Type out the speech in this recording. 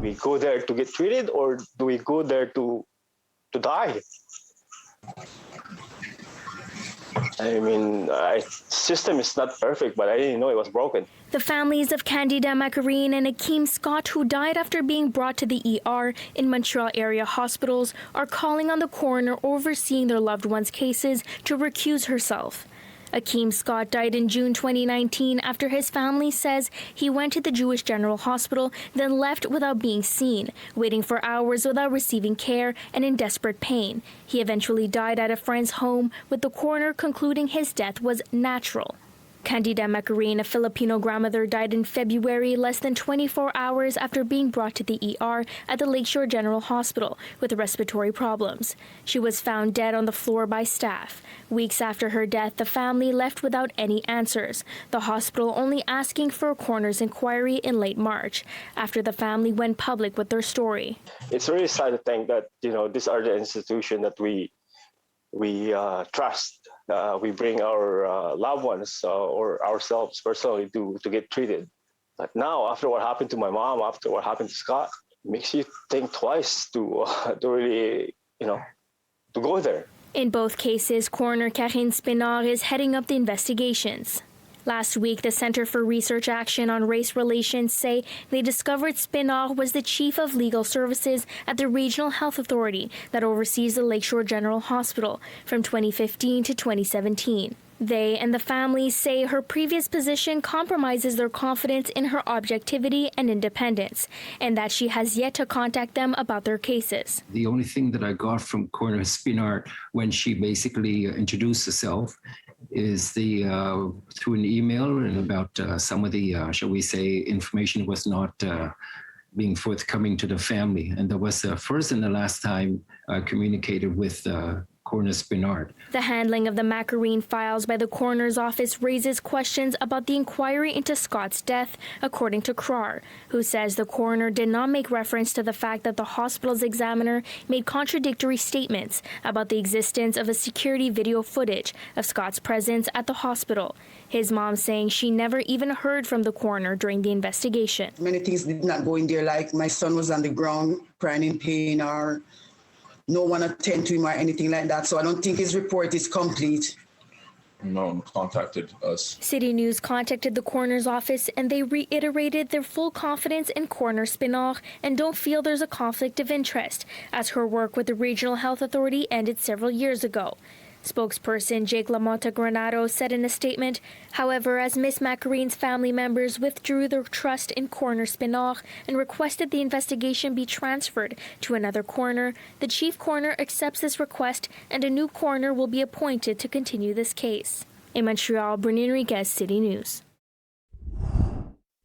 we go there to get treated, or do we go there to die? I mean, system is not perfect, but I didn't know it was broken. The families of Candida Macarine and Akeem Scott, who died after being brought to the ER in Montreal area hospitals, are calling on the coroner overseeing their loved ones' cases to recuse herself. Akeem Scott died in June 2019 after his family says he went to the Jewish General Hospital, then left without being seen, waiting for hours without receiving care and in desperate pain. He eventually died at a friend's home, with the coroner concluding his death was natural. Candida Macarine, a Filipino grandmother, died in February, less than 24 hours after being brought to the ER at the Lakeshore General Hospital with respiratory problems. She was found dead on the floor by staff. Weeks after her death, the family left without any answers, the hospital only asking for a coroner's inquiry in late March, after the family went public with their story. It's really sad to think that, these are the institutions that we trust. We bring our loved ones or ourselves personally to get treated. But now, after what happened to my mom, after what happened to Scott, it makes you think twice to really, to go there. In both cases, Coroner Karine Spinard is heading up the investigations. Last week, the Center for Research Action on Race Relations say they discovered Spinard was the chief of legal services at the Regional Health Authority that oversees the Lakeshore General Hospital from 2015 to 2017. They and the family say her previous position compromises their confidence in her objectivity and independence, and that she has yet to contact them about their cases. The only thing that I got from Coroner Spinard when she basically introduced herself is through an email and about some of the, shall we say, information was not being forthcoming to the family. And that was the first and the last time I communicated with Coroner Spinard. The handling of the Macarine files by the coroner's office raises questions about the inquiry into Scott's death, according to Krar, who says the coroner did not make reference to the fact that the hospital's examiner made contradictory statements about the existence of a security video footage of Scott's presence at the hospital. His mom saying she never even heard from the coroner during the investigation. Many things did not go in there, like my son was on the ground crying in pain, or no one attended to him or anything like that. So I don't think his report is complete. No one contacted us. City News contacted the coroner's office and they reiterated their full confidence in Coroner Spinard and don't feel there's a conflict of interest, as her work with the Regional Health Authority ended several years ago. Spokesperson Jake Lamonta Granado said in a statement, however, as Miss Macarine's family members withdrew their trust in Coroner Spinard and requested the investigation be transferred to another coroner, the chief coroner accepts this request and a new coroner will be appointed to continue this case. In Montreal, Brittany Henriques, City News.